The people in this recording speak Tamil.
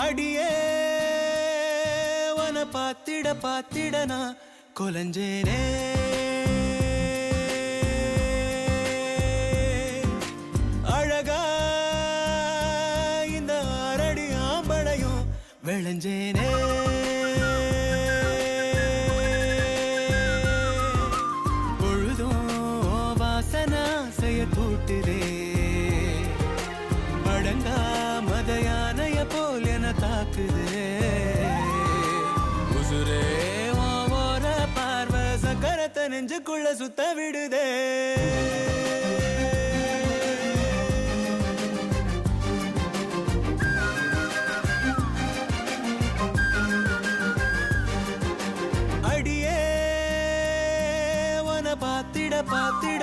அடியே வன பாத்திட பாத்திட நான் கொலஞ்சேனே அழகா இந்த அரடி ஆம்பளையும் விளைஞ்சேனே பொழுதும் வாசனாசைய கூட்டுதே அடங்கா மத யானைய போல் என தாக்குதே உசுரே ஓர பார்வை சக்கரத்தை நெஞ்சுக்குள்ள சுத்த விடுதே அடியே வன பாத்திட பாத்திட